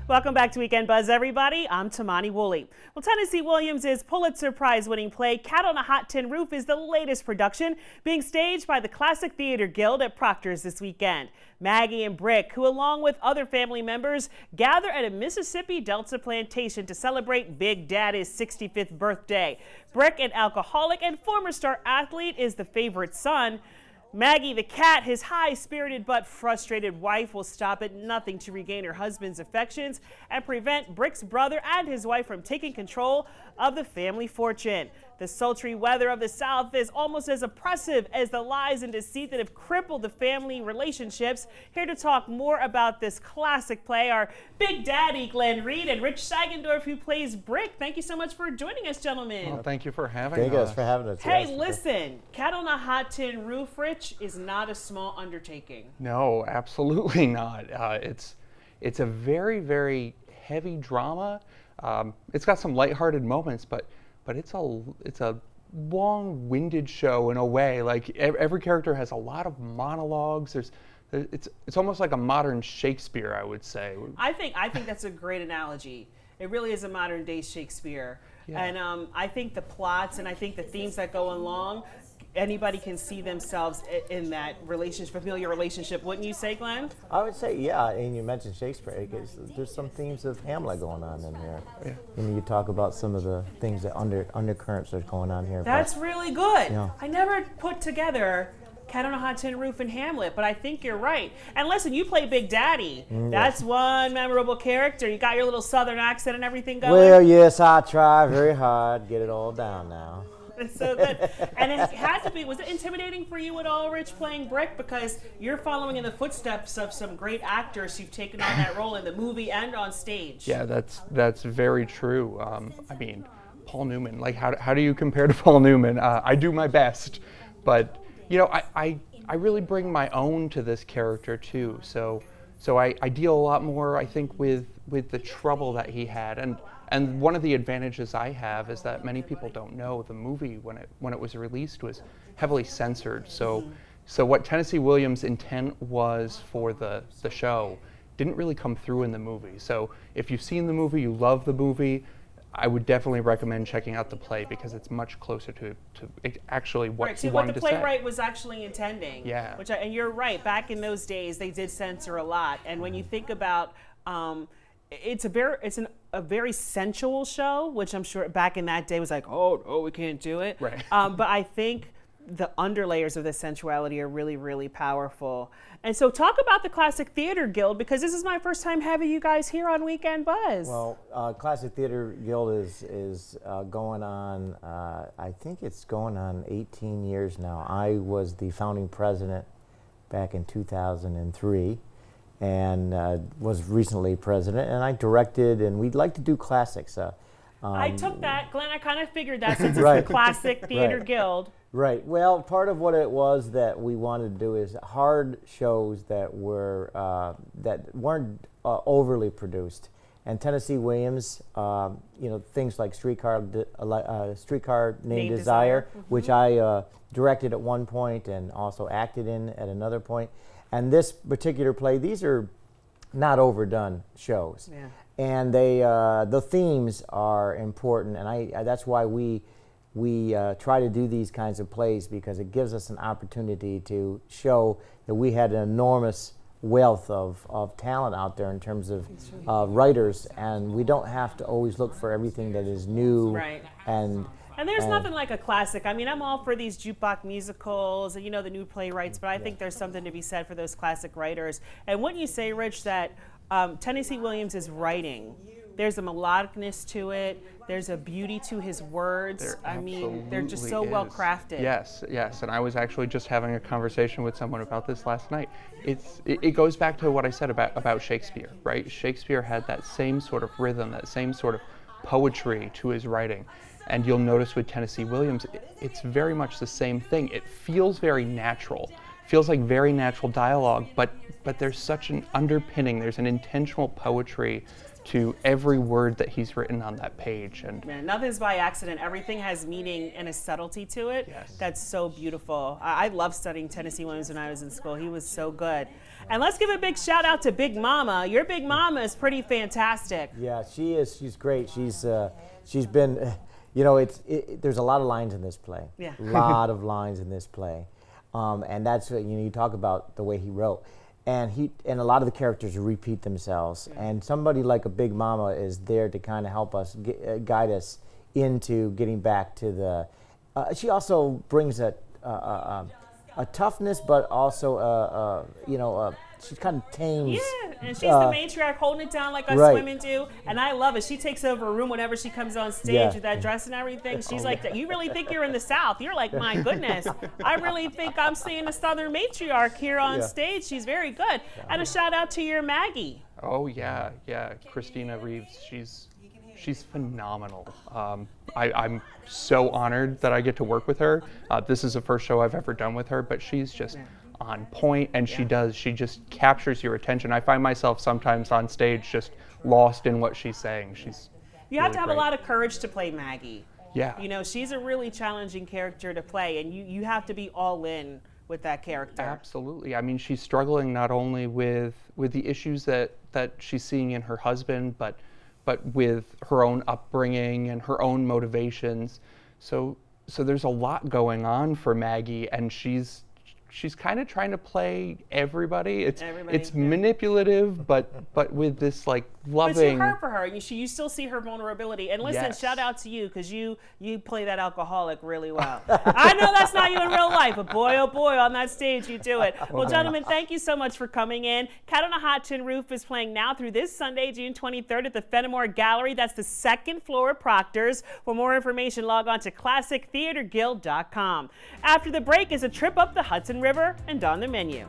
Welcome back to Weekend Buzz, everybody. I'm Tamani Wooley. Well, Tennessee Williams' Pulitzer Prize-winning play Cat on a Hot Tin Roof is the latest production being staged by the Classic Theater Guild at Proctors this weekend. Maggie and Brick, who along with other family members, gather at a Mississippi Delta plantation to celebrate Big Daddy's 65th birthday. Brick, an alcoholic and former star athlete, is the favorite son. Maggie the cat, his high-spirited but frustrated wife, will stop at nothing to regain her husband's affections and prevent Brick's brother and his wife from taking control of the family fortune. The sultry weather of the South is almost as oppressive as the lies and deceit that have crippled the family relationships. Here to talk more about this classic play are Big Daddy Read and Rich Sagendorf, who plays Brick. Thank you so much for joining us, gentlemen. Well, thank you for having us. Thank you for having us. Hey, listen, Cat on a Hot Tin Roof, Rich, is not a small undertaking. No, absolutely not. It's a very, very heavy drama. It's got some lighthearted moments, but it's a long-winded show in a way. Like every character has a lot of monologues. It's almost like a modern Shakespeare, I would say. I think that's a great analogy. It really is a modern day Shakespeare. Yeah. And I think the plots and I think the themes that go along, anybody can see themselves in that relationship, familiar relationship. Wouldn't you say, Glenn? I would say, yeah. And you mentioned Shakespeare. There's some themes of Hamlet going on in here. Yeah. You talk about some of the things that undercurrents are going on here. That's really good. Yeah. I never put together Cat on a Hot Tin Roof and Hamlet, but I think you're right. And listen, you play Big Daddy. That's one memorable character. You got your little southern accent and everything going. Well, yes, I try very hard. Get it all down now. It's so good. And it had to be, was it intimidating for you at all, Rich, playing Brick? Because you're following in the footsteps of some great actors who've taken on that role in the movie and on stage. Yeah, that's very true. I mean, Paul Newman, like how do you compare to Paul Newman? I do my best, but I really bring my own to this character too. So I deal a lot more, I think, with the trouble that he had. And one of the advantages I have is that many people don't know the movie when it was released was heavily censored. So what Tennessee Williams' intent was for the show didn't really come through in the movie. So if you've seen the movie, you love the movie, I would definitely recommend checking out the play because it's much closer to actually what he wanted to say. What the playwright was actually intending. Yeah. And you're right. Back in those days, they did censor a lot. And when you think about it's a very sensual show, which I'm sure back in that day was like, oh no, we can't do it. Right. But I think the underlayers of the sensuality are really, really powerful. And so talk about the Classic Theater Guild, because this is my first time having you guys here on Weekend Buzz. Well, Classic Theater Guild is going on, I think it's going on 18 years now. I was the founding president back in 2003. And was recently president, and I directed, and we'd like to do classics. I took that, Glenn. I kind of figured that since it's the Classic Theater Guild. Right. Well, part of what it was that we wanted to do is hard shows that weren't overly produced. And Tennessee Williams, things like Streetcar Named Desire, which I directed at one point and also acted in at another point. And this particular play, these are not overdone shows. Yeah. And the themes are important, and that's why we try to do these kinds of plays, because it gives us an opportunity to show that we had an enormous wealth of talent out there in terms of writers, and we don't have to always look for everything that is new. Right. And there's nothing like a classic. I mean, I'm all for these jukebox musicals and, the new playwrights, but I think there's something to be said for those classic writers. And wouldn't you say, Rich, that Tennessee Williams' writing, there's a melodicness to it, there's a beauty to his words. They're just so well crafted. Yes, and I was actually just having a conversation with someone about this last night. It goes back to what I said about Shakespeare, right? Shakespeare had that same sort of rhythm, that same sort of poetry to his writing. And you'll notice with Tennessee Williams, it's very much the same thing. It feels very natural. Feels like very natural dialogue, but there's such an underpinning, there's an intentional poetry to every word that he's written on that page. And man, nothing's by accident. Everything has meaning and a subtlety to it. Yes. That's so beautiful. I loved studying Tennessee Williams when I was in school. He was so good. And let's give a big shout out to Big Mama. Your Big Mama is pretty fantastic. Yeah, she is. She's great. She's been, you know, there's a lot of lines in this play. Yeah. A lot of lines in this play, and that's what, you know, you talk about the way he wrote, and a lot of the characters repeat themselves, and somebody like a Big Mama is there to kind of help us guide us into getting back to the. She also brings a toughness, but also you know, she kind of tames. Yeah, and she's the matriarch holding it down like us right. women do, and I love it. She takes over a room whenever she comes on stage with that dress and everything. She's like, you really think you're in the South? You're like, my goodness, I really think I'm seeing the Southern matriarch here on stage. She's very good. And a shout out to your Maggie. Oh yeah, Christina Reeves. She's phenomenal. I'm so honored that I get to work with her. This is the first show I've ever done with her, but she's just on point, and she just captures your attention. I find myself sometimes on stage just lost in what she's saying. You have to have a lot of courage to play Maggie. Yeah. You know, she's a really challenging character to play, and you have to be all in with that character. Absolutely. I mean, she's struggling not only with the issues that she's seeing in her husband, but with her own upbringing and her own motivations. So there's a lot going on for Maggie, and she's kind of trying to play everybody. It's manipulative, but with this like loving. But you hurt for her. You still see her vulnerability. And listen, Yes. shout out to you, because you play that alcoholic really well. I know that's not you in real life, but boy, oh boy, on that stage you do it. Well, gentlemen, thank you so much for coming in. Cat on a Hot Tin Roof is playing now through this Sunday, June 23rd at the Fenimore Gallery. That's the second floor of Proctors. For more information, log on to ClassicTheaterGuild.com. After the break is a trip up the Hudson River and on the menu.